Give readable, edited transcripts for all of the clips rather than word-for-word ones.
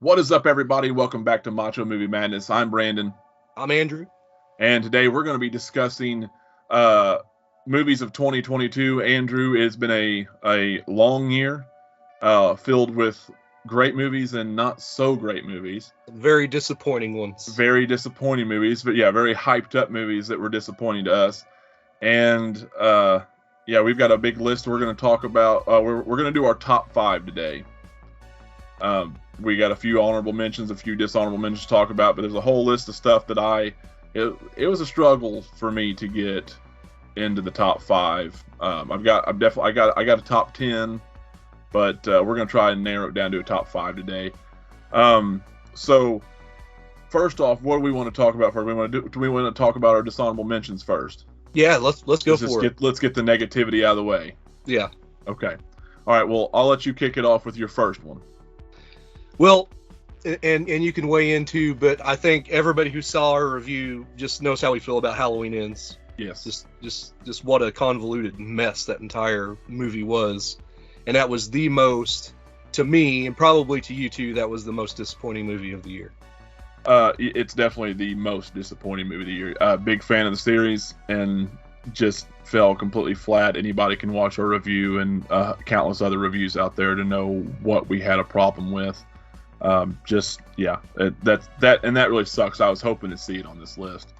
What is up, everybody? Welcome back to Macho Movie Madness. I'm Brandon. I'm Andrew. And today we're going to be discussing movies of 2022. Andrew, it's been a long year filled with great movies and not so great movies. Very disappointing ones. Very disappointing movies, but yeah, very hyped up movies that were disappointing to us. And we've got a big list we're going to talk about. We're going to do our top 5 today. We got a few honorable mentions, a few dishonorable mentions to talk about, but there's a whole list of stuff that it was a struggle for me to get into the top 5. I got a top 10, but we're gonna try and narrow it down to a top 5 today. So first off, what do we want to talk about first? Do we want to talk about our dishonorable mentions first? Yeah, let's go for it. Let's get the negativity out of the way. Yeah. Okay. All right. Well, I'll let you kick it off with your first one. Well, and you can weigh in too, but I think everybody who saw our review just knows how we feel about Halloween Ends. Yes. Just what a convoluted mess that entire movie was. And that was the most, to me, and probably to you too, that was the most disappointing movie of the year. It's definitely the most disappointing movie of the year. Big fan of the series and just fell completely flat. Anybody can watch our review and countless other reviews out there to know what we had a problem with. That really sucks. I was hoping to see it on this list.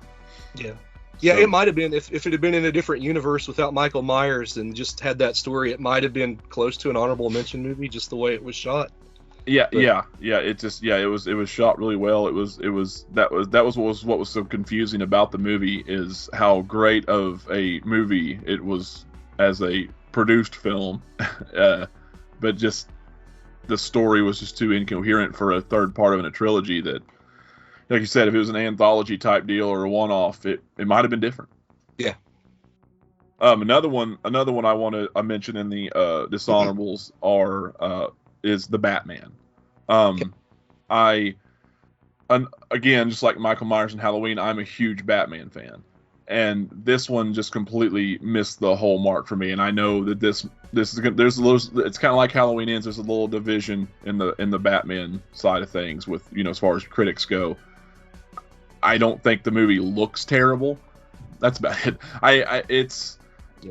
Yeah. Yeah, it might have been, if it had been in a different universe without Michael Myers and just had that story, it might have been close to an honorable mention movie, just the way it was shot. It was shot really well. That was what was so confusing about the movie, is how great of a movie it was as a produced film, but just the story was just too incoherent for a third part of a trilogy. That, like you said, if it was an anthology type deal or a one-off, it might have been different. Yeah. Another one I want to mention in the dishonorables is the Batman. Again, just like Michael Myers and Halloween, I'm a huge Batman fan, and this one just completely missed the whole mark for me. And I know that there's a little, it's kind of like Halloween Ends. There's a little division in the Batman side of things with, as far as critics go. I don't think the movie looks terrible. That's about it. It's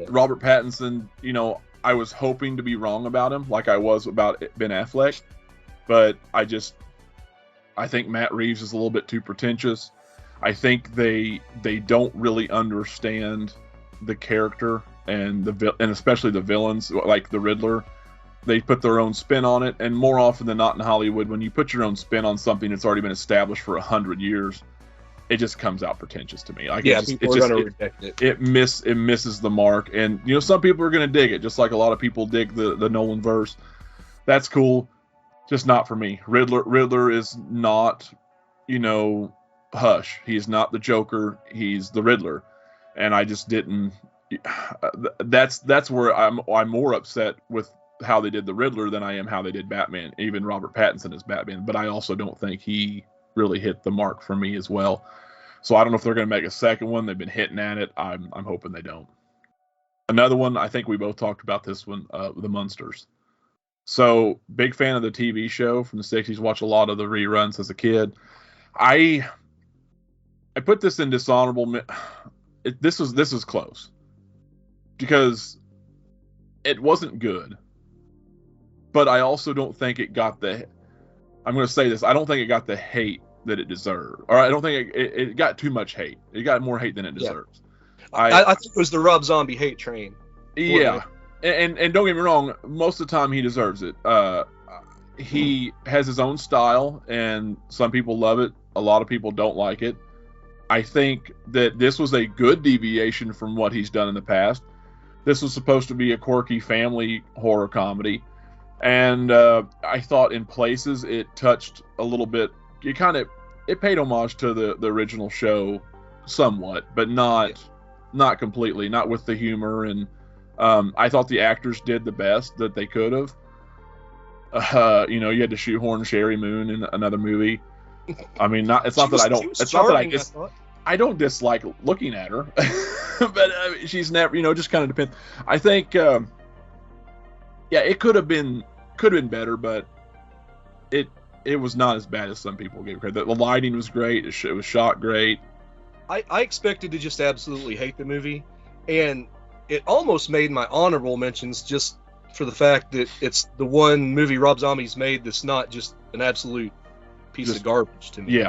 Robert Pattinson. I was hoping to be wrong about him, like I was about Ben Affleck, but I think Matt Reeves is a little bit too pretentious. I think they don't really understand the character and especially the villains, like the Riddler. They put their own spin on it, and more often than not in Hollywood, when you put your own spin on something that's already been established for 100 years, it just comes out pretentious to me. Like, people are going to reject it. It misses the mark, and some people are going to dig it, just like a lot of people dig the Nolan verse. That's cool, just not for me. Riddler is not, Hush. He's not the Joker. He's the Riddler, and I just didn't. That's where I'm more upset with how they did the Riddler than I am how they did Batman. Even Robert Pattinson as Batman, but I also don't think he really hit the mark for me as well. So I don't know if they're going to make a second one. They've been hitting at it. I'm hoping they don't. Another one, I think we both talked about this one, The Munsters. So big fan of the TV show from the 60s. Watch a lot of the reruns as a kid. I put this in dishonorable. This was close because it wasn't good, but I also don't think it got the. I'm going to say this. I don't think it got the hate that it deserved, or I don't think it got too much hate. It got more hate than it deserves. I think it was the Rob Zombie hate train. Yeah, and don't get me wrong. Most of the time, he deserves it. He has his own style, and some people love it. A lot of people don't like it. I think that this was a good deviation from what he's done in the past. This was supposed to be a quirky family horror comedy. And I thought in places it touched a little bit. It paid homage to the original show somewhat, but not completely. Not with the humor, and I thought the actors did the best that they could have. You had to shoehorn Sherry Moon in another movie. I mean, I don't dislike looking at her, but she's never. Just kind of depends. I think. It could have been better, but it was not as bad as some people gave credit. The lighting was great. It was shot great. I expected to just absolutely hate the movie, and it almost made my honorable mentions just for the fact that it's the one movie Rob Zombie's made that's not just an absolute piece of garbage to me.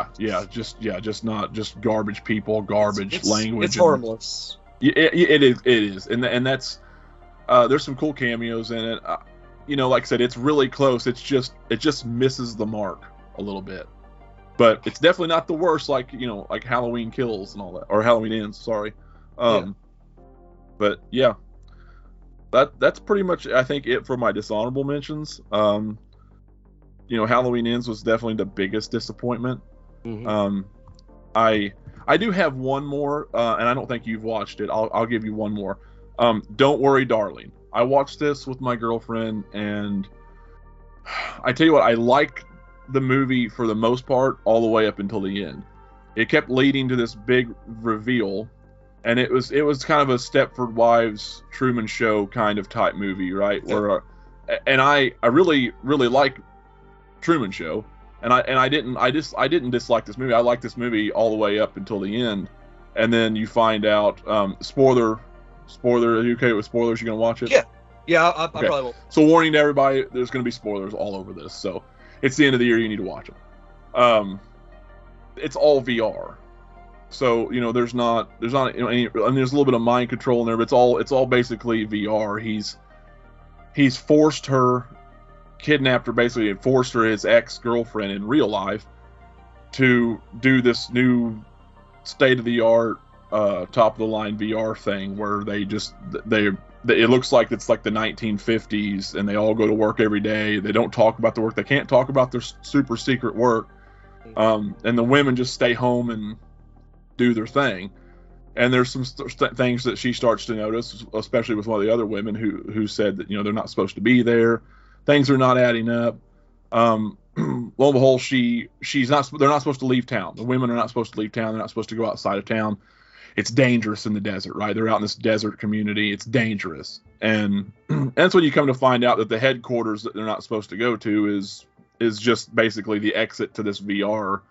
Just not just garbage people, garbage language. It's harmless. It is, and that's there's some cool cameos in it. Like I said, it's really close. It just misses the mark a little bit. But it's definitely not the worst, like Halloween Kills and all that, or Halloween Ends. Sorry, but yeah, that's pretty much I think it for my dishonorable mentions. Halloween Ends was definitely the biggest disappointment. Mm-hmm. I do have one more, and I don't think you've watched it. I'll give you one more. Don't Worry, Darling. I watched this with my girlfriend, and I tell you what, I liked the movie for the most part all the way up until the end. It kept leading to this big reveal, and it was kind of a Stepford Wives Truman Show kind of type movie, right? Yeah. And I really like Truman Show, and I didn't dislike this movie. I liked this movie all the way up until the end, and then you find out spoiler. Are you okay with spoilers? You gonna watch it? Yeah, I probably won't. So warning to everybody, there's gonna be spoilers all over this. So it's the end of the year, you need to watch it. It's all VR, so there's not any, and there's a little bit of mind control in there, but it's all basically VR. He's forced her, kidnapped her basically, and forced her, his ex-girlfriend in real life, to do this new state-of-the-art top of the line VR thing where it looks like it's like the 1950s, and they all go to work every day. They don't talk about the work. They can't talk about their super secret work. And the women just stay home and do their thing. And there's some things that she starts to notice, especially with one of the other women who said that they're not supposed to be there. Things are not adding up. Lo and behold, they're not supposed to leave town. The women are not supposed to leave town. They're not supposed to go outside of town. It's dangerous in the desert, right? They're out in this desert community. It's dangerous. And that's when you come to find out that the headquarters that they're not supposed to go to is just basically the exit to this VR.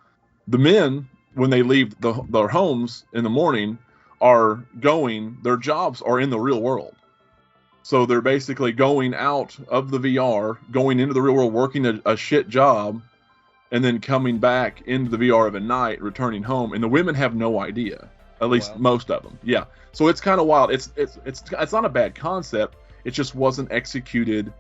The men, when they leave their homes in the morning, their jobs are in the real world. So they're basically going out of the VR, going into the real world, working a shit job, and then coming back into the VR of a night, returning home. And the women have no idea. At least most of them. Yeah. So it's kind of wild. It's not a bad concept. It just wasn't executed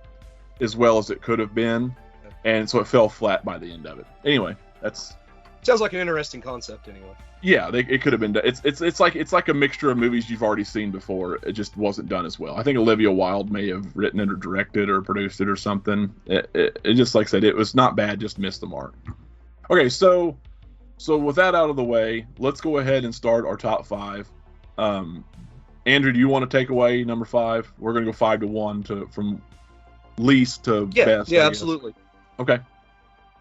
as well as it could have been. And so it fell flat by the end of it. Anyway, sounds like an interesting concept anyway. Yeah, it could have been done. It's like a mixture of movies you've already seen before. It just wasn't done as well. I think Olivia Wilde may have written it or directed or produced it or something. It just, like I said, it was not bad, just missed the mark. Okay, so with that out of the way, let's go ahead and start our top 5. Andrew, do you want to take away number 5? We're going to go 5 to 1 from least to best. Yeah, absolutely. Okay.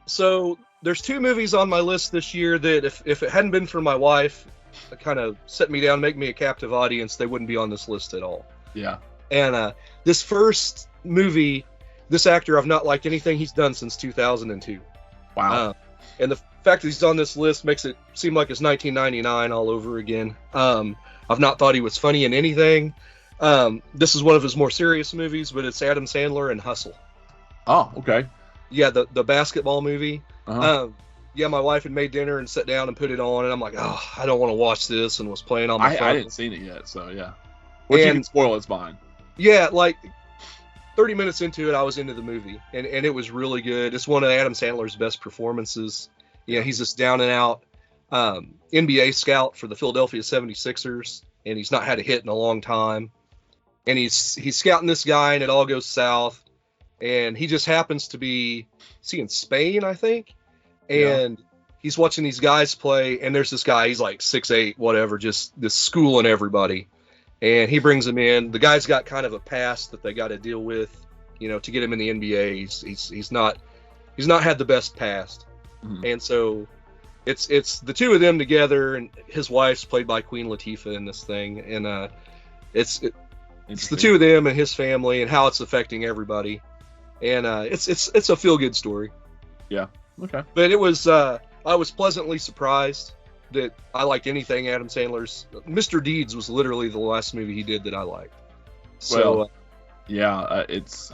So there's 2 movies on my list this year that if it hadn't been for my wife, kind of set me down, make me a captive audience, they wouldn't be on this list at all. Yeah. And this first movie, this actor, I've not liked anything he's done since 2002. Wow. And the fact that he's on this list makes it seem like it's 1999 all over again. I've not thought he was funny in anything. This is one of his more serious movies, but it's Adam Sandler and Hustle. Oh, okay. Yeah, the basketball movie. Uh-huh. My wife had made dinner and sat down and put it on, and I'm like, oh, I don't want to watch this, and was playing on my phone. I didn't see it yet, so yeah. What you can spoil, it's fine. Yeah, like 30 minutes into it, I was into the movie, and it was really good. It's one of Adam Sandler's best performances. He's this down and out NBA scout for the Philadelphia 76ers, and he's not had a hit in a long time. And he's scouting this guy, and it all goes south. And he just happens to be, in Spain, I think. And he's watching these guys play, and there's this guy, he's like 6'8", whatever, just this schooling everybody. And he brings him in. The guy's got kind of a past that they got to deal with, to get him in the NBA. He's not had the best past. Mm-hmm. And so it's the 2 of them together, and his wife's played by Queen Latifah in this thing. And it's the 2 of them and his family and how it's affecting everybody. And it's a feel-good story. Yeah. Okay. But it was I was pleasantly surprised that I liked anything Adam Sandler's. Mr. Deeds was literally the last movie he did that I liked. So Well, yeah, it's.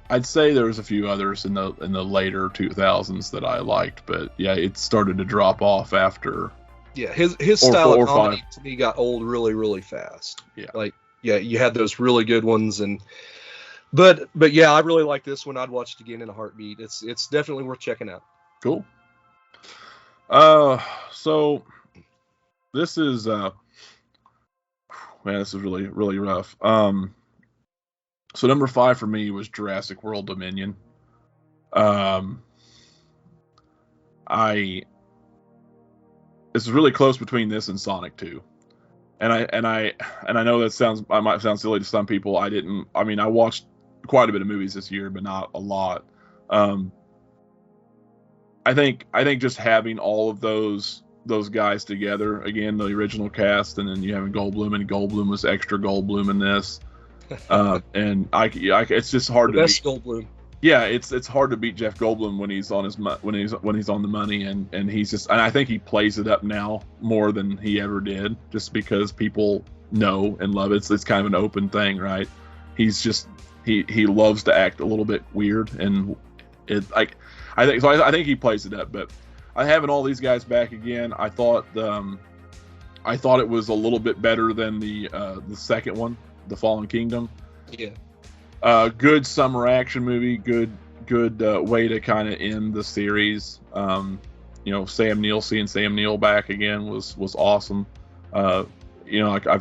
I'd say there was a few others in the later 2000s that I liked, but yeah, it started to drop off after. yeah, his style of comedy to me got old really, really fast. Yeah. Like, yeah, you had those really good ones, but yeah, I really like this one. I'd watch it again in a heartbeat. It's definitely worth checking out. Cool. So this is man, this is really, really rough. So number 5 for me was Jurassic World Dominion. It's really close between this and Sonic 2. And I know I might sound silly to some people. I watched quite a bit of movies this year, but not a lot. I think just having all of those guys together again, the original cast, and then you having Goldblum, and Goldblum was extra Goldblum in this. And it's just hard to beat Goldblum. Yeah, it's hard to beat Jeff Goldblum when he's on when he's on the money, and I think he plays it up now more than he ever did, just because people know and love it. It's kind of an open thing, right? He's just he loves to act a little bit weird, and I think he plays it up. But having all these guys back again, I thought it was a little bit better than the second one, The Fallen Kingdom. Yeah. Good summer action movie. Good way to kind of end the series. Seeing Sam Neill back again was awesome. I've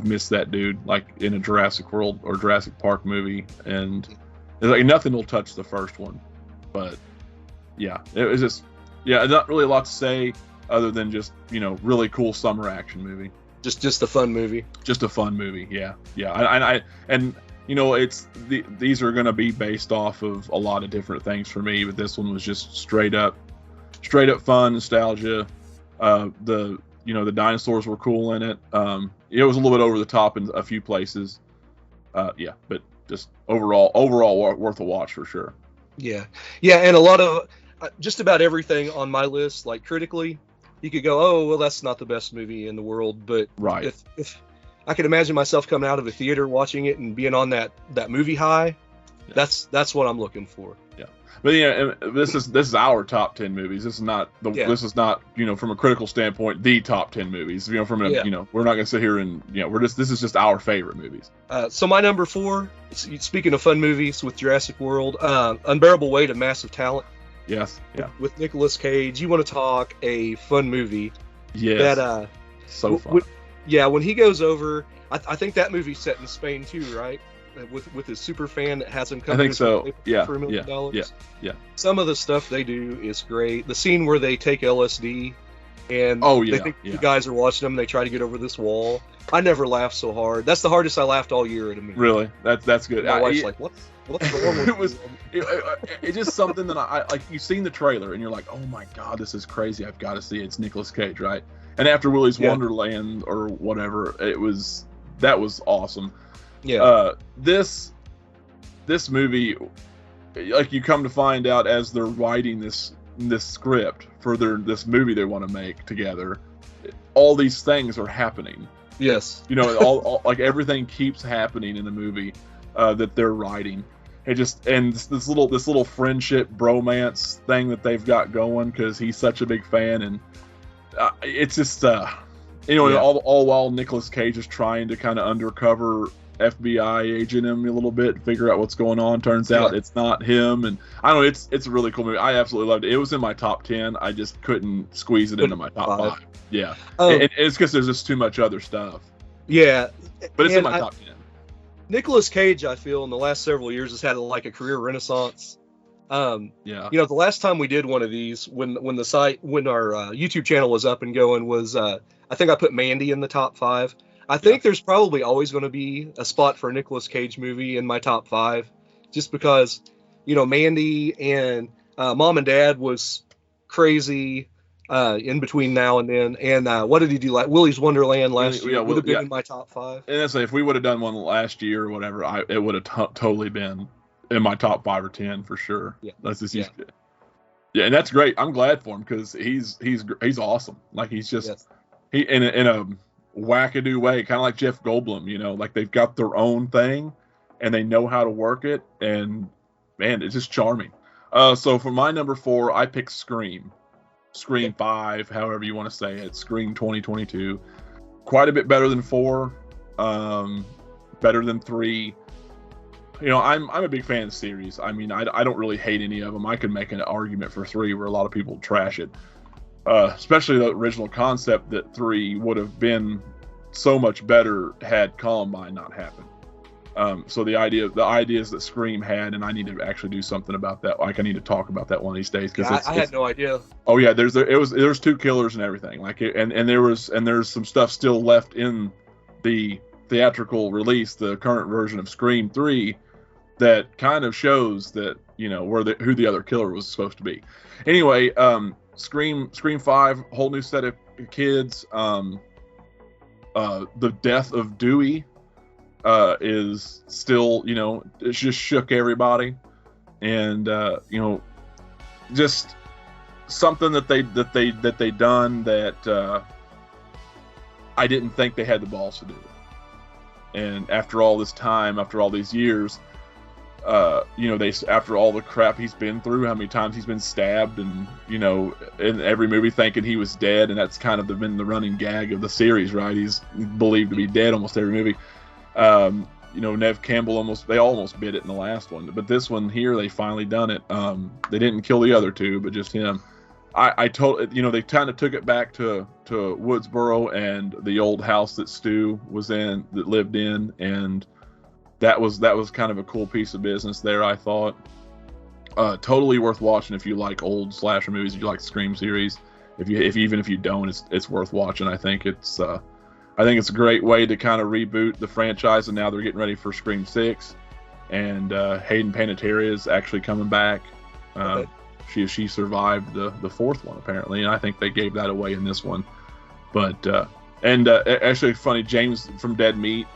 missed that dude, like in a Jurassic World or Jurassic Park movie, and like nothing will touch the first one. But yeah, it was just not really a lot to say other than just really cool summer action movie. Just a fun movie. Just a fun movie. Yeah. These are going to be based off of a lot of different things for me, but this one was just straight up fun, nostalgia. The dinosaurs were cool in it. It was a little bit over the top in a few places. But just overall worth a watch for sure. Yeah, and a lot of just about everything on my list, like critically, you could go, oh well, that's not the best movie in the world, but right. If I could imagine myself coming out of a theater watching it and being on that movie high. Yeah. That's what I'm looking for. Yeah, but this is our top 10 movies. This is not this is not from a critical standpoint the top 10 movies. We're not going to sit here and this is just our favorite movies. So my number 4, speaking of fun movies with Jurassic World, Unbearable Weight of Massive Talent. Yes. Yeah. With Nicolas Cage. You want to talk a fun movie? Yes. That so fun. When he goes over, I think that movie's set in Spain too, right? With his super fan that has him come. I think so. Yeah. For $1 million. Yeah. Some of the stuff they do is great. The scene where they take LSD, and they think the guys are watching them. And they try to get over this wall. I never laughed so hard. That's the hardest I laughed all year at a movie. Really? That's good. My wife's like, what's wrong with it's just something that I like. You've seen the trailer and you're like, oh my god, this is crazy. I've got to see it. It's Nicolas Cage, right? And after Willy's Wonderland or whatever, that was awesome. Yeah. This movie, like you come to find out as they're writing this script for this movie they want to make together, all these things are happening. Yes. all like everything keeps happening in the movie that they're writing. And this little friendship bromance thing that they've got going because he's such a big fan, and it's just all while Nicolas Cage is trying to kind of undercover FBI agent him a little bit, figure out what's going on. Turns out it's not him, and I don't know. It's a really cool movie. I absolutely loved it. It was in my top 10. I just couldn't squeeze it into my top 5. Yeah, and it's because there's just too much other stuff. Yeah, but it's in my top 10. Nicolas Cage, I feel, in the last several years has had a career renaissance. The last time we did one of these, when our YouTube channel was up and going, was I think I put Mandy in the top 5. I think there's probably always going to be a spot for a Nicolas Cage movie in my top 5, just because Mandy and Mom and Dad was crazy in between now and then. And what did he do? Like Willy's Wonderland last year would have been in my top 5. And that's if we would have done one last year or whatever, it would have totally been in my top 5 or 10 for sure. Yeah. That's just Yeah, and that's great. I'm glad for him because he's awesome. Like he's just Yes. he in a wackadoo way, kind of like Jeff Goldblum. You know, like they've got their own thing, and they know how to work it. And man, it's just charming. So for my number 4, I picked Scream. Scream 5, however you want to say it. Scream 2022. Quite a bit better than 4. Better than 3. You know, I'm a big fan of the series. I mean, I don't really hate any of them. I could make an argument for 3 where a lot of people trash it. Especially the original concept that 3 would have been so much better had Columbine not happened. So the ideas that Scream had, and I need to actually do something about that. Like I need to talk about that one of these days because I had no idea. Oh yeah, there's 2 killers and everything. Like and there's some stuff still left in the theatrical release, the current version of Scream 3, that kind of shows that, you know, who the other killer was supposed to be. Anyway, Scream 5, whole new set of kids. The death of Dewey is still, you know, it just shook everybody, and you know, just something that they done that I didn't think they had the balls to do. And after all this time, after all these years, you know, after all the crap he's been through, how many times he's been stabbed, and, you know, in every movie thinking he was dead, and that's kind of been the running gag of the series, right? He's believed to be dead almost every movie. You know, Nev Campbell they almost bit it in the last one, but this one here, they finally done it. They didn't kill the other 2, but just him. I told, you know, they kind of took it back to Woodsboro and the old house that Stu lived in, and that was kind of a cool piece of business there, I thought. Totally worth watching if you like old slasher movies, if you like the Scream series. Even if you don't, it's worth watching. I think it's a great way to kind of reboot the franchise, and now they're getting ready for Scream 6, and Hayden Panettiere is actually coming back. Okay. She survived the 4th one apparently, and I think they gave that away in this one. But actually funny, James from Dead Meat,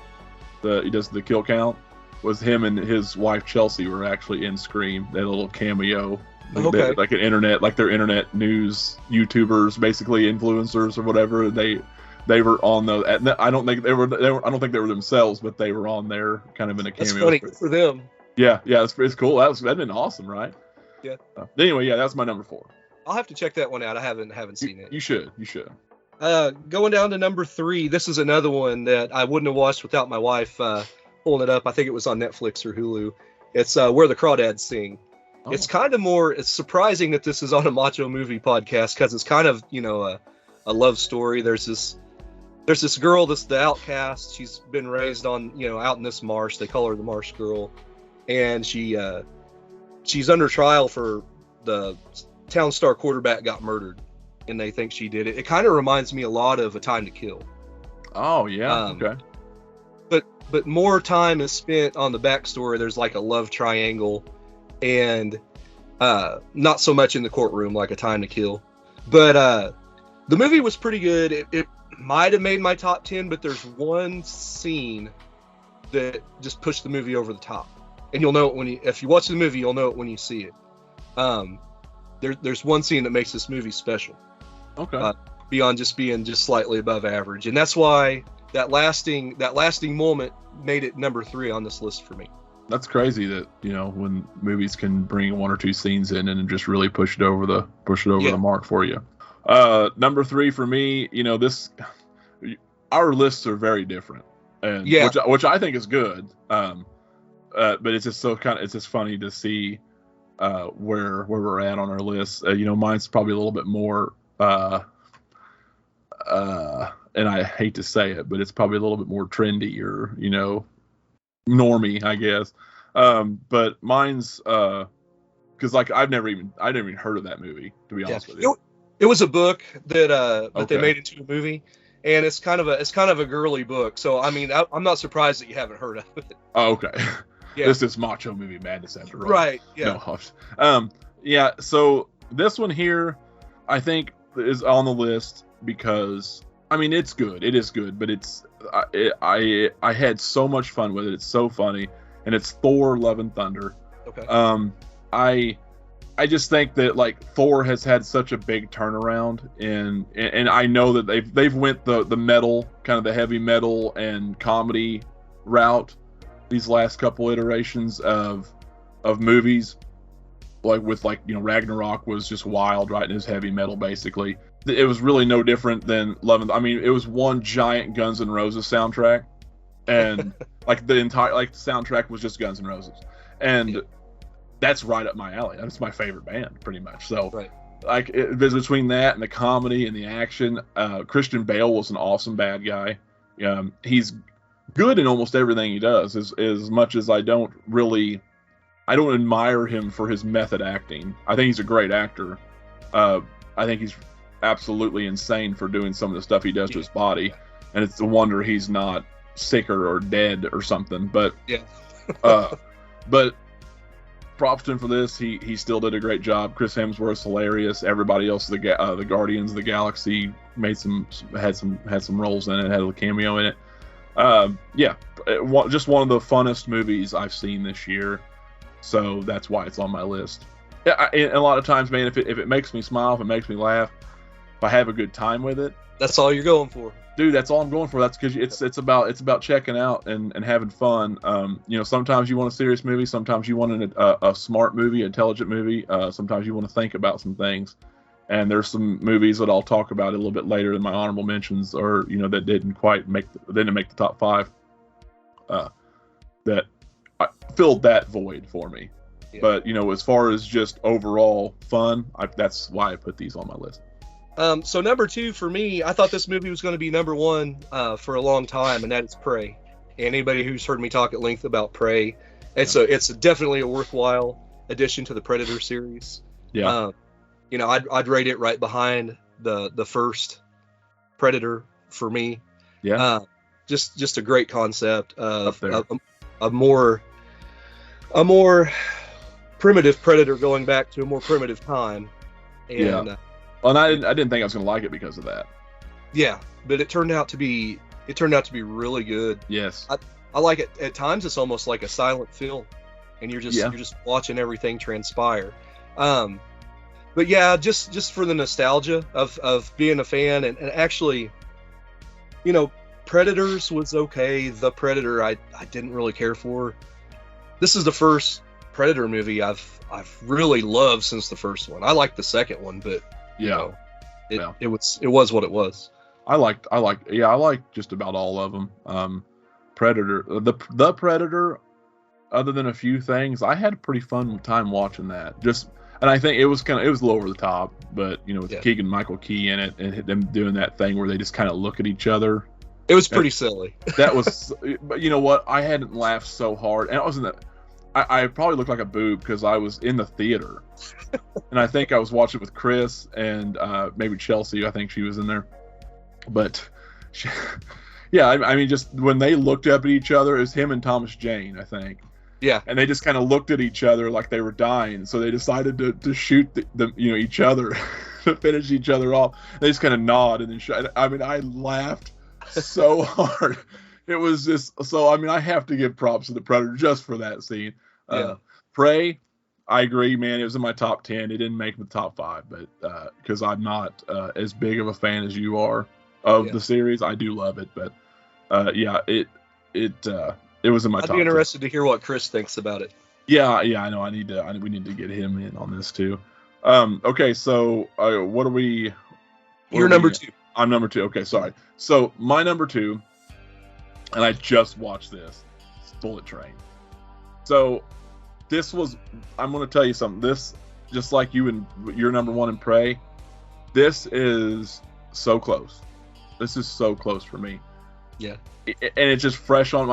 he does the kill count, was him and his wife Chelsea were actually in Scream. They had a little cameo. Okay. Like they're internet news YouTubers, basically influencers or whatever. They were on the. I don't think they were. I don't think they were themselves, but they were on there, kind of in a cameo. That's funny. Good for them. Yeah, it's cool. That'd been awesome, right? Yeah. Anyway, yeah, that's my number 4. I'll have to check that one out. I haven't seen it. You should. Going down to number 3. This is another one that I wouldn't have watched without my wife pulling it up. I think it was on Netflix or Hulu. It's Where the Crawdads Sing. Oh. It's surprising that this is on a Macho movie podcast, because it's kind of, you know, a love story. There's this girl that's the outcast. She's been raised on, you know, out in this marsh. They call her the Marsh Girl, and she's under trial for the town star quarterback got murdered, and they think she did it. It kind of reminds me a lot of A Time to Kill. Oh yeah, okay. But more time is spent on the backstory. There's like a love triangle, and not so much in the courtroom like A Time to Kill. But the movie was pretty good. It might have made my top 10, but there's one scene that just pushed the movie over the top, and you'll know it if you watch the movie, you'll know it when you see it. There's one scene that makes this movie special. Okay. Beyond just being just slightly above average, and that's why that lasting moment made it number 3 on this list for me. That's crazy that, you know, when movies can bring 1 or 2 scenes in and just really push it over the mark for you. Number 3 for me, you know, our lists are very different, and which I think is good. But it's just it's just funny to see where we're at on our list. You know, mine's probably a little bit more and I hate to say it, but it's probably a little bit more trendy or, you know, normie, I guess. But mine's because like I've never even heard of that movie, to be honest with you. It was a book that they made into a movie, and it's kind of a girly book. So I mean, I'm not surprised that you haven't heard of it. Oh, okay. Yeah. This is Macho Movie Madness after all. Right. Yeah. No, yeah. So this one here, I think, is on the list because I mean it's good. It is good, but I had so much fun with it. It's so funny, and it's Thor: Love and Thunder. Okay. I just think that like Thor has had such a big turnaround, and I know that they've went the metal, kind of the heavy metal and comedy route these last couple iterations of movies, like with like, you know, Ragnarok was just wild, right? And it was heavy metal basically. It was really no different than Love and, I mean, it was one giant Guns N' Roses soundtrack, and like the entire like the soundtrack was just Guns N' Roses, and that's right up my alley. That's my favorite band, pretty much. So, Right. like, between that and the comedy and the action, Christian Bale was an awesome bad guy. He's good in almost everything he does. As much as I don't admire him for his method acting. I think he's a great actor. I think he's absolutely insane for doing some of the stuff he does to his body, and it's a wonder he's not sicker or dead or something. But Yeah. but props to him for this. He still did a great job. Chris Hemsworth's hilarious. Everybody else, the Guardians of the Galaxy had some roles in it. Had a cameo in it. Just one of the funnest movies I've seen this year. So that's why it's on my list. Yeah, and a lot of times, man, if it makes me smile, if it makes me laugh, if I have a good time with it, That's all you're going for. dude, that's all I'm going for. That's because it's about checking out and having fun. You know, sometimes you want a serious movie, sometimes you want a smart movie, intelligent movie. Sometimes you want to think about some things. And there's some movies that I'll talk about a little bit later in my honorable mentions, or you know, that didn't make the top 5. That filled that void for me. Yeah. But you know, as far as just overall fun, that's why I put these on my list. So number 2 for me, I thought this movie was going to be number 1 for a long time, and that is Prey. And anybody who's heard me talk at length about Prey, it's definitely a worthwhile addition to the Predator series. Yeah. You know, I'd rate it right behind the first Predator for me. Yeah. Just a great concept of a more primitive Predator going back to a more primitive time. And yeah. Well, and I didn't think I was going to like it because of that. Yeah, but it turned out to be really good. Yes. I like it. At times it's almost like a silent film, and you're just watching everything transpire. But yeah, just for the nostalgia of being a fan, and actually, you know, Predators was okay. The Predator I didn't really care for. This is the first Predator movie I've really loved since the first one. I liked the second one, but you know, it was what it was. I liked just about all of them. Predator, the Predator, other than a few things, I had a pretty fun time watching that. And I think it was a little over the top, but you know, with Keegan-Michael Key in it and them doing that thing where they just kind of look at each other. It was pretty silly. That was, but you know what? I hadn't laughed so hard, and it wasn't that. I probably looked like a boob because I was in the theater, and I think I was watching it with Chris and maybe Chelsea. I think she was in there, but I mean, just when they looked up at each other, it was him and Thomas Jane, I think. Yeah. And they just kind of looked at each other like they were dying, so they decided to shoot each other to finish each other off. They just kind of nod and then shot. I mean, I laughed so hard. It was just so. I mean, I have to give props to the Predator just for that scene. Prey, I agree, man. It was in my top 10. It didn't make the top 5, but because I'm not as big of a fan as you are of the series, I do love it. But it was in my top 10. I'd be interested to hear what Chris thinks about it. Yeah, I know. We need to get him in on this too. Okay, so what are we? You're number 2. I'm number 2. Okay, sorry. So my number 2. And I just watched this. It's Bullet Train. So I'm going to tell you something. This, just like you and your number 1 in Prey, this is so close. This is so close for me. Yeah. And it's just fresh on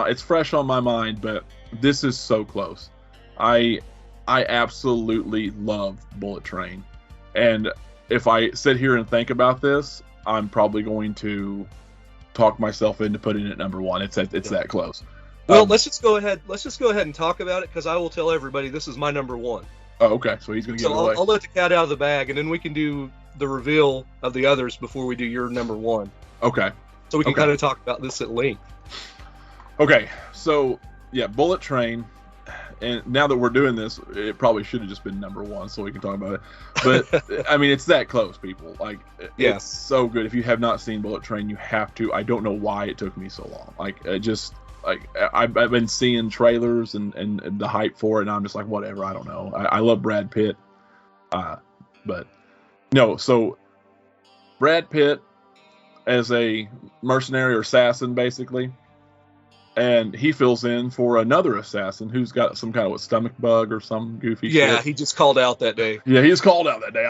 my mind, but this is so close. I absolutely love Bullet Train. And if I sit here and think about this, I'm probably going to talk myself into putting it number 1. It's that close. Well, let's just go ahead and talk about it, because I will tell everybody this is my number 1. Oh, okay. So he's going to give it away. I'll let the cat out of the bag, and then we can do the reveal of the others before we do your number 1. Okay. So we can kind of talk about this at length. Okay. So yeah, Bullet Train. and now that we're doing this, it probably should have just been number one so we can talk about it. But I mean, it's that close, people. Like, it's so good. If you have not seen Bullet Train, you have to. I don't know why it took me so long. Like, I've been seeing trailers and the hype for it, and I'm just like, whatever. I don't know. I love Brad Pitt, but no. So Brad Pitt as a mercenary or assassin, basically. And he fills in for another assassin who's got some kind of stomach bug or some goofy shit. Yeah, he just called out that day. Yeah, he was called out that day.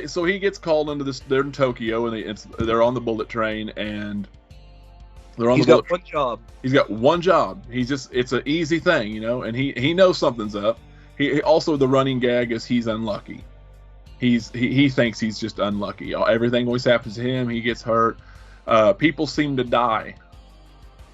So he gets called into this. They're in Tokyo, and they're on the bullet train, and they're on. He's got one job. He's got one job. It's an easy thing, and he knows something's up. He also, the running gag is he's unlucky. He thinks he's just unlucky. Everything always happens to him. He gets hurt. People seem to die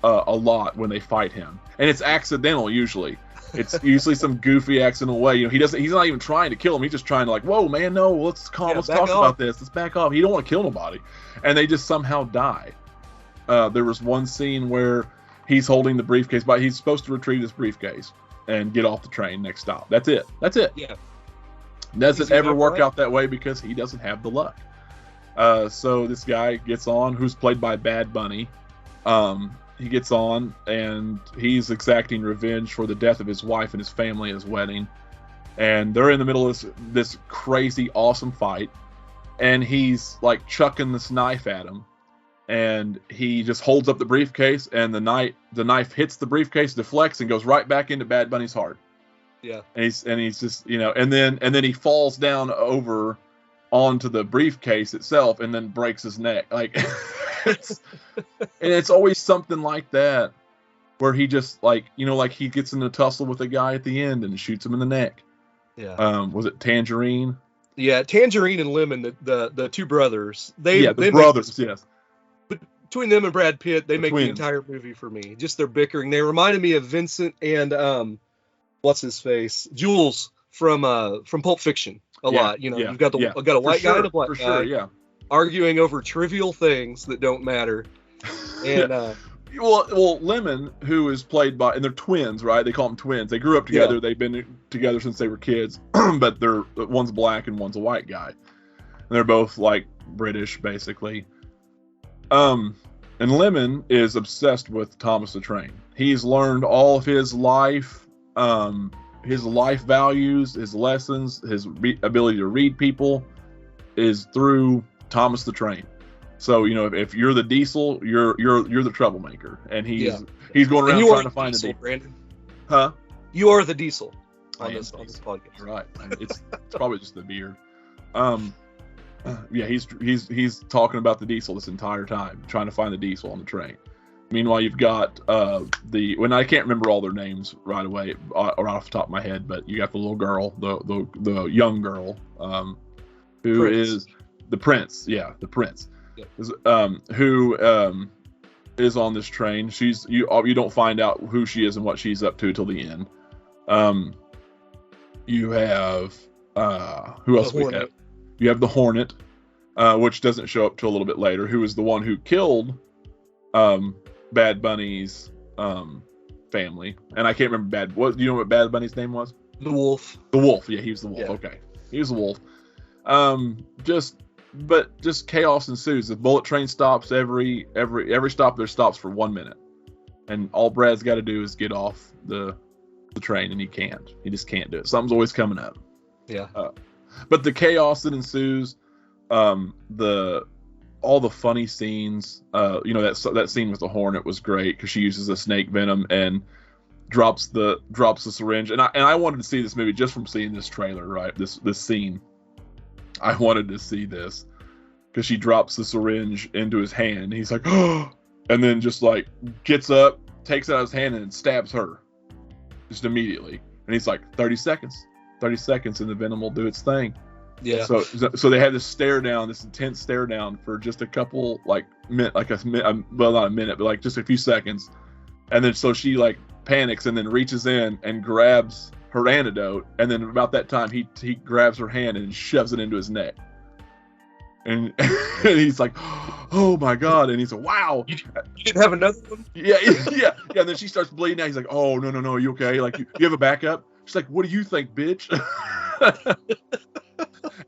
a lot when they fight him, and it's accidental usually. It's usually some goofy accidental way. He's not even trying to kill him. He's just trying to like, whoa man, no, let's talk about this. Let's back off. He don't want to kill nobody, and they just somehow die. There was one scene where he's holding the briefcase, but he's supposed to retrieve his briefcase and get off the train next stop. That's it. Yeah. Doesn't ever work out that way because he doesn't have the luck. So this guy gets on, who's played by Bad Bunny. He gets on, and he's exacting revenge for the death of his wife and his family at his wedding. And they're in the middle of this crazy, awesome fight. And he's like chucking this knife at him. And he just holds up the briefcase, and the knife hits the briefcase, deflects, and goes right back into Bad Bunny's heart. Yeah. And he's just, and then he falls down over onto the briefcase itself and then breaks his neck. Like, it's always something like that where he just like he gets in a tussle with a guy at the end and shoots him in the neck. Yeah. Was it Tangerine? Yeah, Tangerine and Lemon, the two brothers. The brothers, yes. But between them and Brad Pitt, they make the entire movie for me. Just their bickering. They reminded me of Vincent and what's his face? Jules from Pulp Fiction. A lot, You've got a white guy and a black guy arguing over trivial things that don't matter. And well, Lemon, who is played by, and they're twins, right? They call them twins. They grew up together. Yeah. They've been together since they were kids, but one's black and one's a white guy, and they're both like British, basically. And Lemon is obsessed with Thomas the Train. He's learned all of his life values, his lessons, his ability to read people is through Thomas the Train. So if you're the Diesel, you're the troublemaker, and he's going around trying to find the Diesel. Brandon, huh? You are the Diesel on this podcast, right? It's probably just the beard. Yeah, he's talking about the Diesel this entire time, trying to find the Diesel on the train. Meanwhile, you've got when I can't remember all their names right away or off the top of my head, but you got the little girl, the young girl, who Prince. Is the prince. Yeah, the prince. Yep. Who is on this train. You don't find out who she is and what she's up to till the end. You have who else we have? You have the Hornet, which doesn't show up till a little bit later. Who is the one who killed Bad Bunny's family, and I can't remember do you know what Bad Bunny's name was? The Wolf. The Wolf, yeah, he was the Wolf. Yeah. Okay, he was the Wolf. Just chaos ensues. The bullet train stops every stop. There stops for 1 minute, and all Brad's got to do is get off the train, and he can't. He just can't do it. Something's always coming up. Yeah. But the chaos that ensues, all the funny scenes, that scene with the Hornet was great because she uses the snake venom and drops the syringe. And I wanted to see this movie just from seeing this trailer, right? This scene. I wanted to see this because she drops the syringe into his hand. And he's like, oh, and then just like gets up, takes it out of his hand and stabs her just immediately. And he's like, 30 seconds, and the venom will do its thing. Yeah. So they have this intense stare down for just a couple well, not a minute, but like just a few seconds, and then so she like panics and then reaches in and grabs her antidote, and then about that time he grabs her hand and shoves it into his neck. And, and he's like, oh my God. And he's like, wow. You didn't have another one? Yeah. And then she starts bleeding out. He's like, oh, no. You okay? Like, you have a backup? She's like, what do you think, bitch?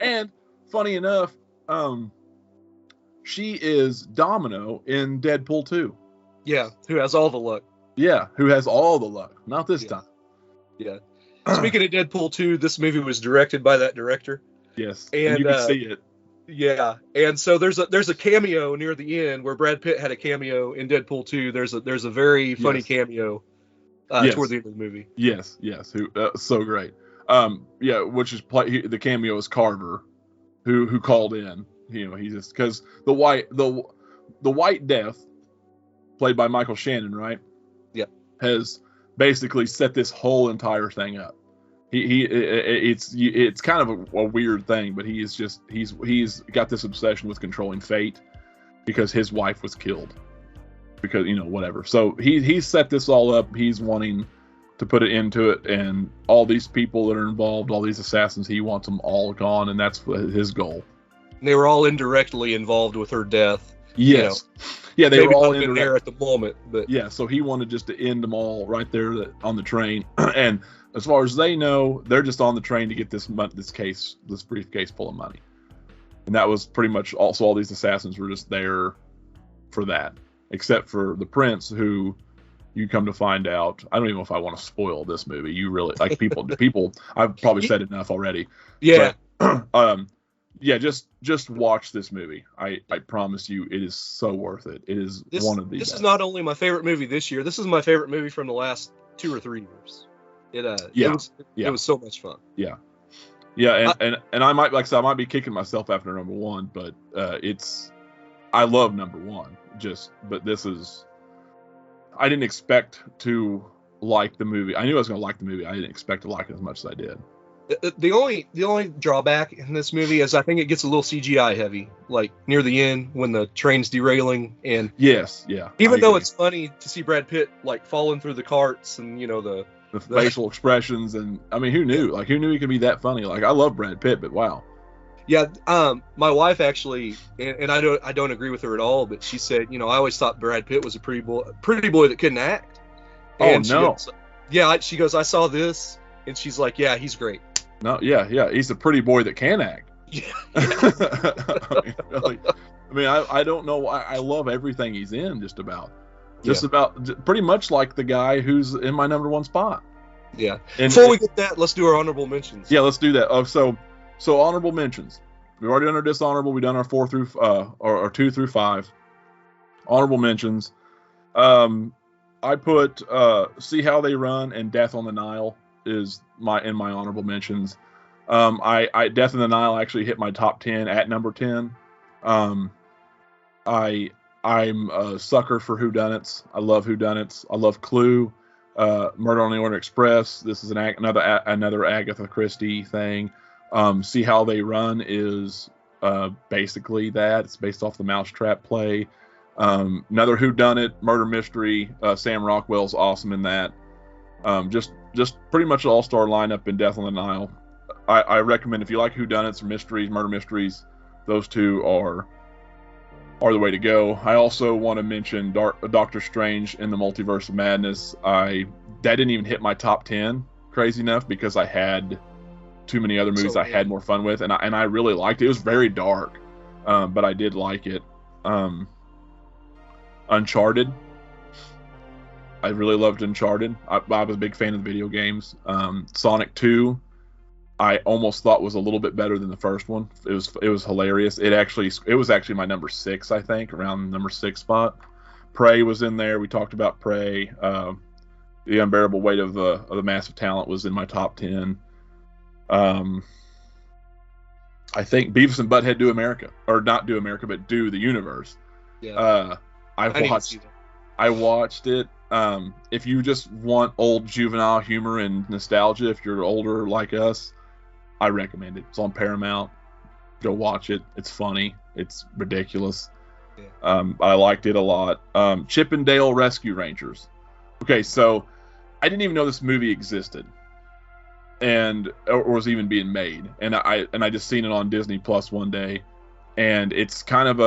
And funny enough, she is Domino in Deadpool 2. Yeah, who has all the luck. Yeah, who has all the luck. Not this time. Yeah. Speaking of Deadpool 2, this movie was directed by that director. Yes, and you can see it. Yeah, and so there's a cameo near the end where Brad Pitt had a cameo in Deadpool 2. There's a very funny cameo toward the end of the movie. Yes, who so great. Which is the cameo is Carver, who called in. You know, he just because the White Death, played by Michael Shannon, right? Yeah, has basically set this whole entire thing up. It's kind of a weird thing, but he's got this obsession with controlling fate because his wife was killed. Because, you know, whatever. So he's set this all up. He's wanting to put an end to it, and all these people that are involved, all these assassins, he wants them all gone, and that's his goal. And they were all indirectly involved with her death. Yes. You know, they were all in there at the moment, but yeah. So he wanted just to end them all right there on the train, and as far as they know, they're just on the train to get this briefcase full of money, and that was pretty much also all these assassins were just there for that. Except for the prince, who you come to find out. I don't even know if I want to spoil this movie. You really like people. I've probably said enough already. Yeah. But, just watch this movie. I promise you, it is so worth it. It is one of the best. This is not only my favorite movie this year. This is my favorite movie from the last 2 or 3 years. It was so much fun. Yeah. And I might, like I said, I might be kicking myself after number 1, but I love number 1. But this is, I didn't expect to like the movie. I knew I was going to like the movie. I didn't expect to like it as much as I did. The only drawback in this movie is I think it gets a little CGI heavy, like near the end when the train's derailing. And yes, yeah. Even though it's funny to see Brad Pitt like falling through the carts and, you know, the facial expressions, and I mean, who knew? Like, who knew he could be that funny? Like, I love Brad Pitt, but wow. Yeah, my wife actually, and I don't agree with her at all, but she said, you know, I always thought Brad Pitt was a pretty boy that couldn't act. And she goes, I saw this, and she's like, yeah, he's great. No, yeah, he's a pretty boy that can act. Yeah. I don't know why. I love everything he's in, just about pretty much like the guy who's in my number 1 spot. Yeah. Before we get that, let's do our honorable mentions. Yeah, let's do that. So honorable mentions. We've already done our dishonorable. We've done our 4 through or 2 through 5. Honorable mentions. I put See How They Run and Death on the Nile is in my honorable mentions. I Death on the Nile actually hit my top 10 at number 10. I'm a sucker for whodunits. I love whodunits. I love Clue, Murder on the Orient Express. This is another Agatha Christie thing. See How They Run is basically that. It's based off the Mousetrap play. Another whodunit, murder mystery. Sam Rockwell's awesome in that. Just pretty much an all-star lineup in Death on the Nile. I recommend, if you like whodunits or mysteries, murder mysteries, those two are the way to go. I also want to mention Doctor Strange in the Multiverse of Madness. That didn't even hit my top 10, crazy enough, because I had too many other movies I had more fun with, and I really liked it. It was very dark, but I did like it. Uncharted. I really loved Uncharted. I was a big fan of the video games. Sonic 2, I almost thought was a little bit better than the first one. It was hilarious. It was actually my number 6, I think, around the number 6 spot. Prey was in there. We talked about Prey. The Unbearable Weight of the Massive Talent was in my top 10. I think Beavis and Butthead Do America, or not Do America, but Do the Universe. Yeah. I watched it. If you just want old juvenile humor and nostalgia, if you're older like us, I recommend it. It's on Paramount. Go watch it. It's funny. It's ridiculous. Yeah. I liked it a lot. Chip and Dale Rescue Rangers. Okay, so I didn't even know this movie existed, or was even being made, and I just seen it on Disney Plus one day, and it's kind of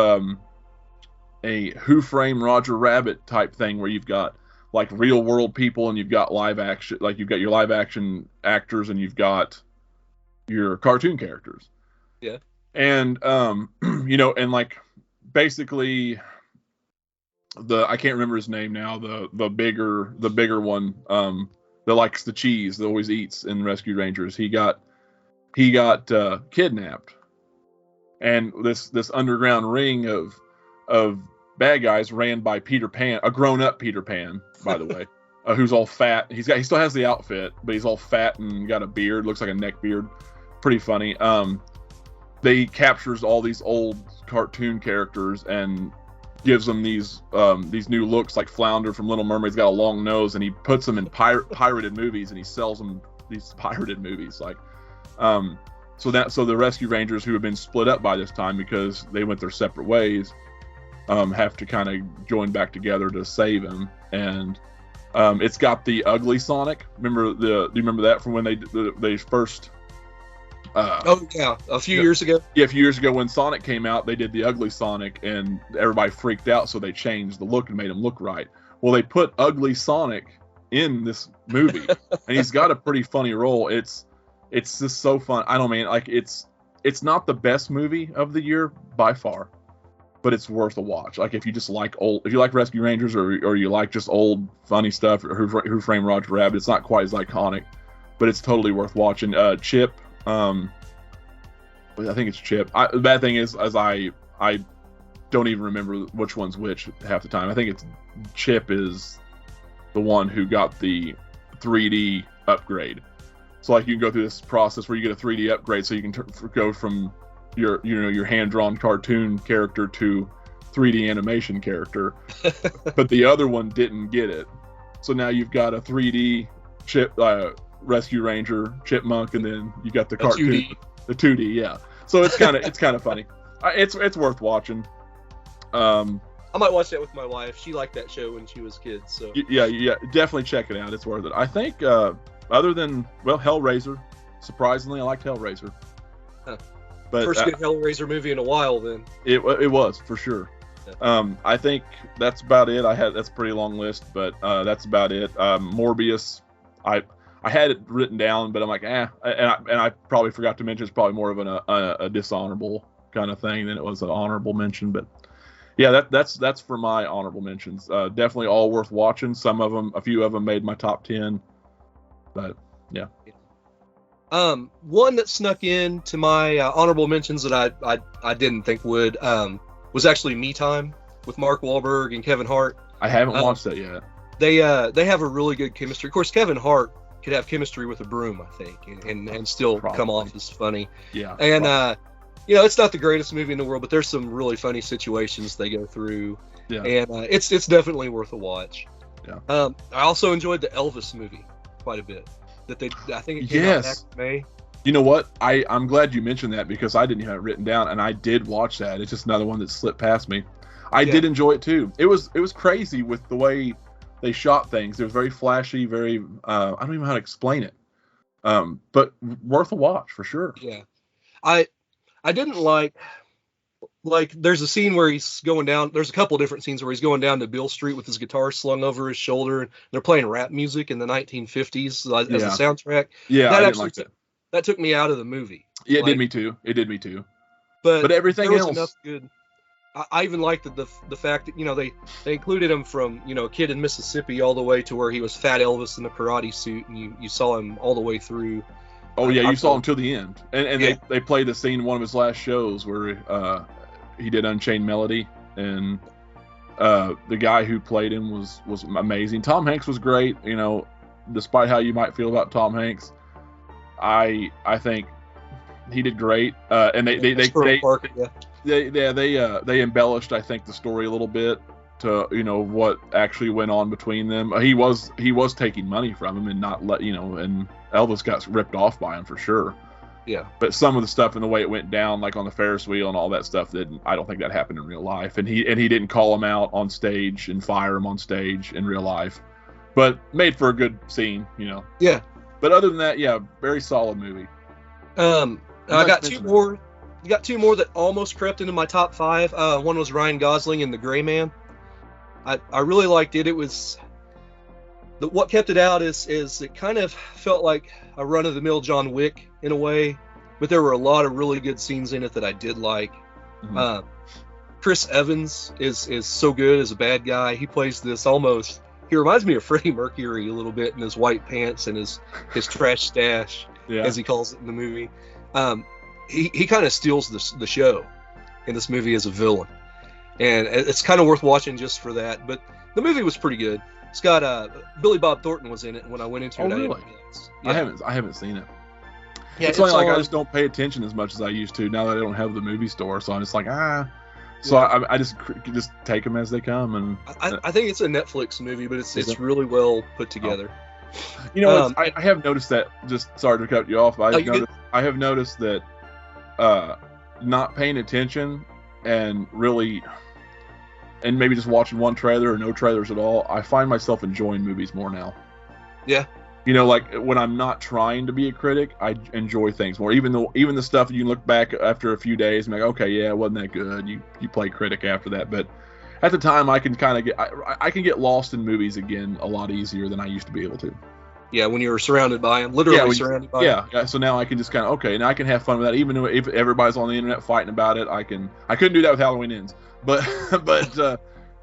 a Who Framed Roger Rabbit type thing where you've got like real world people and you've got live action, like you've got your live action actors and you've got your cartoon characters. Yeah. And and like basically I can't remember his name now, the bigger one, that likes the cheese, that always eats in Rescue Rangers. He got kidnapped, and this underground ring of bad guys ran by Peter Pan, a grown up Peter Pan, by the way, who's all fat. He still has the outfit, but he's all fat and got a beard, looks like a neck beard. Pretty funny. They captures all these old cartoon characters and gives them these new looks, like Flounder from Little Mermaid's got a long nose, and he puts them in pirated movies, and he sells them these pirated movies, like so the Rescue Rangers, who have been split up by this time because they went their separate ways, have to kind of join back together to save him. And it's got the ugly Sonic. Do you remember that from when they first a few years ago. Yeah, a few years ago when Sonic came out, they did the ugly Sonic, and everybody freaked out, so they changed the look and made him look right. Well, they put ugly Sonic in this movie, and he's got a pretty funny role. It's just so fun. I don't mean, like, it's not the best movie of the year by far, but it's worth a watch. Like, if you like Rescue Rangers, or you like just old funny stuff, or Who Framed Roger Rabbit, it's not quite as iconic, but it's totally worth watching. Chip. I think it's Chip. The bad thing is I don't even remember which one's which half the time. I think it's Chip is the one who got the 3D upgrade. So like you can go through this process where you get a 3D upgrade, so you can go from your hand-drawn cartoon character to 3D animation character. But the other one didn't get it. So now you've got a 3D Chip Rescue Ranger Chipmunk, and then you got the cartoon, 2D. the 2D, yeah. So it's kind of funny. It's worth watching. I might watch that with my wife. She liked that show when she was a kid. So yeah, definitely check it out. It's worth it. I think other than Hellraiser, surprisingly, I liked Hellraiser. Huh. But first good Hellraiser movie in a while. Then it was for sure. Yeah. I think that's about it. That's a pretty long list, but that's about it. Morbius, I had it written down, but I'm like, and I probably forgot to mention it's probably more of a dishonorable kind of thing than it was an honorable mention. But yeah, that's for my honorable mentions. Definitely all worth watching. A few of them made my top 10. But yeah. One that snuck into my honorable mentions that I didn't think would was actually Me Time with Mark Wahlberg and Kevin Hart. I haven't watched that yet. They have a really good chemistry. Of course, Kevin Hart could have chemistry with a broom, I think, and still Probably. come off as funny. Yeah. And it's not the greatest movie in the world, but there's some really funny situations they go through. Yeah. And it's definitely worth a watch. Yeah. I also enjoyed the Elvis movie quite a bit. I think it came out back in May. You know what? I'm glad you mentioned that, because I didn't have it written down, and I did watch that. It's just another one that slipped past me. I did enjoy it too. It was crazy with the way they shot things. It was very flashy, very I don't even know how to explain it. But worth a watch for sure. Yeah. I didn't like there's a scene where he's going down, there's a couple different scenes where he's going down to Beale Street with his guitar slung over his shoulder, and they're playing rap music in the 1950s as a soundtrack. Yeah, I didn't like that. That took me out of the movie. Yeah, it did me too. But everything there was else enough good. I even liked the fact that they included him from a kid in Mississippi all the way to where he was Fat Elvis in a karate suit, and you saw him all the way through. Oh yeah, you saw him till the end, and they played the scene in one of his last shows where he did Unchained Melody, and the guy who played him was amazing. Tom Hanks was great. Despite how you might feel about Tom Hanks, I think he did great. And they embellished, I think, the story a little bit to what actually went on between them. He was taking money from him and not and Elvis got ripped off by him for sure. Yeah. But some of the stuff and the way it went down, like on the Ferris wheel and all that stuff, I don't think that happened in real life. And he didn't call him out on stage and fire him on stage in real life, but made for a good scene, Yeah. But other than that, yeah, very solid movie. I got two more You got two more that almost crept into my top 5. One was Ryan Gosling in The Gray Man. I really liked it. It was what kept it out is it kind of felt like a run-of-the-mill John Wick in a way, but there were a lot of really good scenes in it that I did like. Mm-hmm. Chris Evans is so good as a bad guy. He plays this almost. He reminds me of Freddie Mercury a little bit in his white pants and his trash stash, as he calls it in the movie. He kind of steals the show in this movie as a villain, and it's kind of worth watching just for that. But the movie was pretty good. It's got Billy Bob Thornton was in it when I went into it. Really? I haven't seen it. Yeah, it's funny, like I just don't pay attention as much as I used to now that I don't have the movie store. So I'm just like So I just take them as they come, and I think it's a Netflix movie, but it's really well put together. You know, I have noticed that. Just sorry to cut you off. I have noticed that not paying attention and maybe just watching one trailer or no trailers at all, I find myself enjoying movies more now. Yeah. You know, like when I'm not trying to be a critic, I enjoy things more. Even the stuff you look back after a few days and be like, okay, yeah, it wasn't that good. You play critic after that, but at the time, I can kind of I can get lost in movies again a lot easier than I used to be able to. Yeah, when you were surrounded by them, literally surrounded by them. Yeah. So now I can just kind of now I can have fun with that. Even if everybody's on the internet fighting about it, I couldn't do that with Halloween Ends, but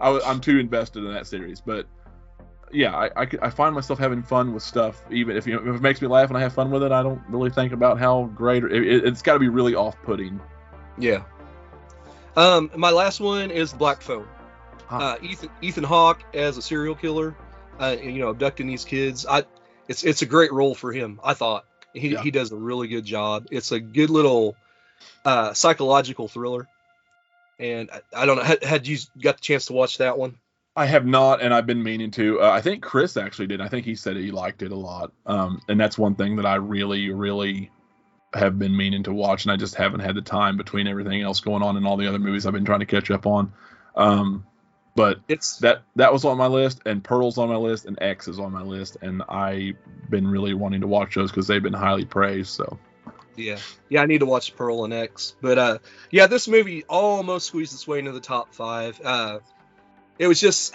I'm too invested in that series. But yeah, I find myself having fun with stuff, even if it makes me laugh and I have fun with it. I don't really think about how great it's got to be really off-putting. Yeah. My last one is Black Phone. Ethan Hawke as a serial killer, abducting these kids. It's a great role for him. I thought he does a really good job. It's a good little psychological thriller. And I don't know, had you got the chance to watch that one? I have not, and I've been meaning to. I think Chris actually did. I think he said he liked it a lot. And that's one thing that I really, really have been meaning to watch, and I just haven't had the time between everything else going on and all the other movies I've been trying to catch up on. But that was on my list, and Pearl's on my list, and X is on my list, and I've been really wanting to watch those because they've been highly praised. So yeah, I need to watch Pearl and X. But this movie almost squeezed its way into the top 5. It was just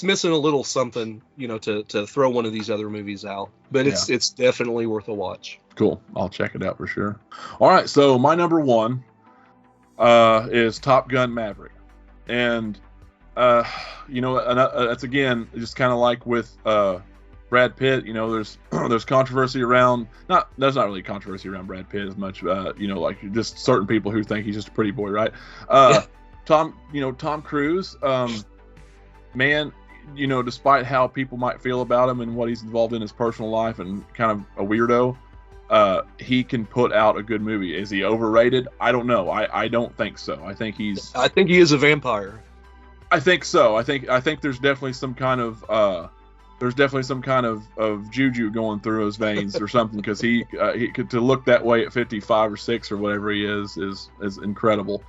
missing a little something, to throw one of these other movies out. But it's definitely worth a watch. Cool, I'll check it out for sure. All right, so my number 1 is Top Gun Maverick, and that's again just kind of like with Brad Pitt. There's controversy around. There's not really controversy around Brad Pitt as much. Like just certain people who think he's just a pretty boy, right? Tom Cruise. Man, despite how people might feel about him and what he's involved in his personal life and kind of a weirdo, he can put out a good movie. Is he overrated? I don't know. I don't think so. I think he is a vampire. I think so. I think there's definitely some kind of juju going through his veins or something, because he could, to look that way at 55 or 6 or whatever he is incredible.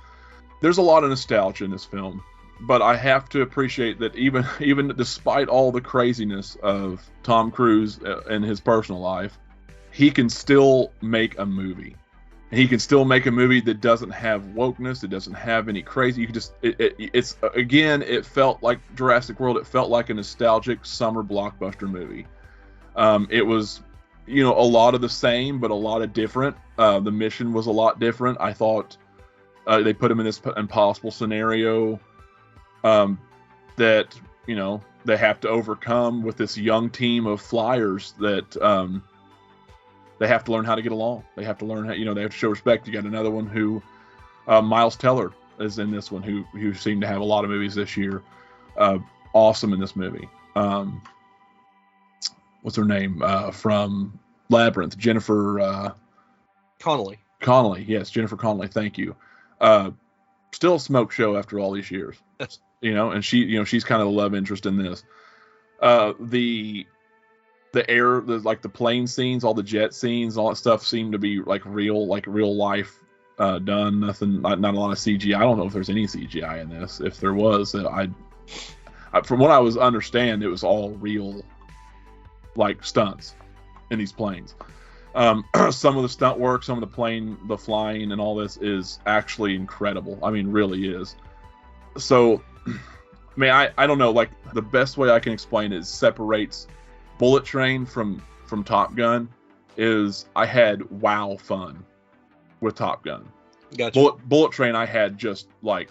There's a lot of nostalgia in this film, but I have to appreciate that even despite all the craziness of Tom Cruise and his personal life, he can still make a movie. He can still make a movie that doesn't have wokeness. It doesn't have any crazy. You can just it felt like Jurassic World. It felt like a nostalgic summer blockbuster movie. It was, a lot of the same, but a lot of different. The mission was a lot different. I thought they put him in this impossible scenario that they have to overcome with this young team of flyers that. They have to learn how to get along. They have to learn how, they have to show respect. You got another one who, Miles Teller is in this one, who seemed to have a lot of movies this year. Awesome in this movie. What's her name? From Labyrinth, Jennifer Connelly. Connelly, yes, Jennifer Connelly. Thank you. Still a smoke show after all these years. And she's kind of the love interest in this. The air, the plane scenes, all the jet scenes, all that stuff seemed to be like real life done. Nothing, not a lot of CGI. I don't know if there's any CGI in this. If there was, from what I was understand, it was all real, like stunts in these planes. Some of the stunt work, some of the flying, and all this is actually incredible. I mean, really is. So, I mean, I don't know. Like, the best way I can explain it is separates Bullet Train from Top Gun is I had wow fun with Top Gun. Gotcha. Bullet Train, I had just like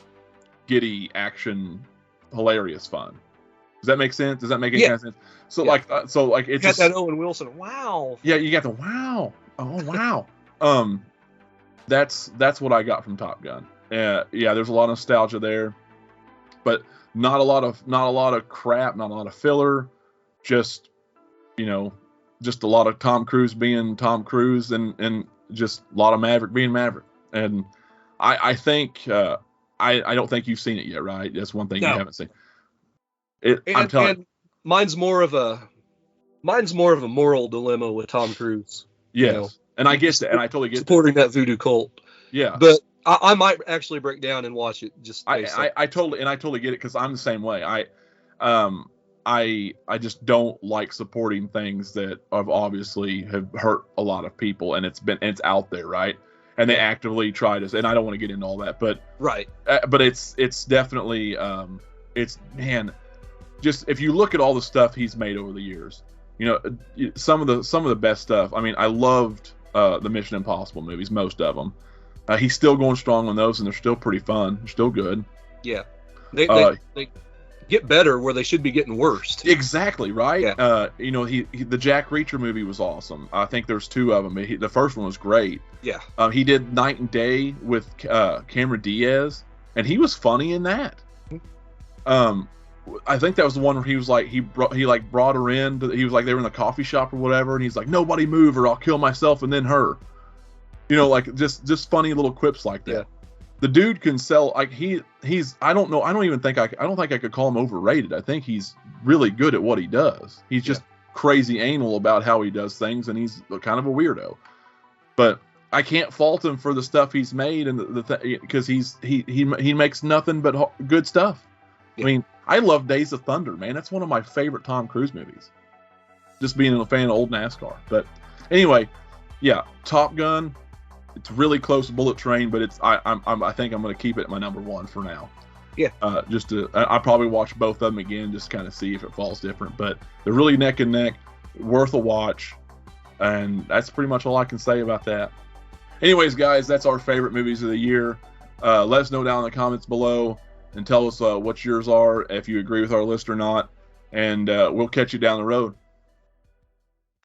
giddy action, hilarious fun. Does that make sense? Does that make any kind of sense? So like it's you got just that Owen Wilson. Wow. yeah, you got the wow. Oh wow. That's what I got from Top Gun. Yeah, there's a lot of nostalgia there, but not a lot of crap, not a lot of filler. Just just a lot of Tom Cruise being Tom Cruise, and just a lot of Maverick being Maverick. And I think I don't think you've seen it yet, right? That's one thing you haven't seen. I'm telling you. Mine's more of a moral dilemma with Tom Cruise. Yes, and I get that, and I totally get supporting that voodoo cult. Yeah, but I might actually break down and watch it. I totally get it, because I'm the same way. I just don't like supporting things that have obviously have hurt a lot of people, and it's out there, right? And they actively try to, and I don't want to get into all that, but right. But it's definitely man, just if you look at all the stuff he's made over the years, some of the best stuff. I mean, I loved the Mission Impossible movies, most of them. He's still going strong on those, and they're still pretty fun. They're still good. Yeah, they get better where they should be getting worse. Exactly, right? Yeah. The Jack Reacher movie was awesome. I think there's two of them. The first one was great. Yeah. He did Night and Day with Cameron Diaz, and he was funny in that. I think that was the one where he was like, he brought her in. He was like, they were in a coffee shop or whatever, and he's like, nobody move or I'll kill myself and then her. Like just funny little quips like that. Yeah. The dude can sell, like he's I don't think I could call him overrated. I think he's really good at what he does. He's just crazy anal about how he does things, and he's kind of a weirdo. But I can't fault him for the stuff he's made, and because he makes nothing but good stuff. Yeah. I mean, I love Days of Thunder, man. That's one of my favorite Tom Cruise movies. Just being a fan of old NASCAR. But anyway, yeah, Top Gun. It's really close to Bullet Train, but I think I'm going to keep it at my number one for now. Yeah. I'll probably watch both of them again, just kind of see if it falls different. But they're really neck and neck, worth a watch, and that's pretty much all I can say about that. Anyways, guys, that's our favorite movies of the year. Let us know down in the comments below and tell us what yours are, if you agree with our list or not, and we'll catch you down the road.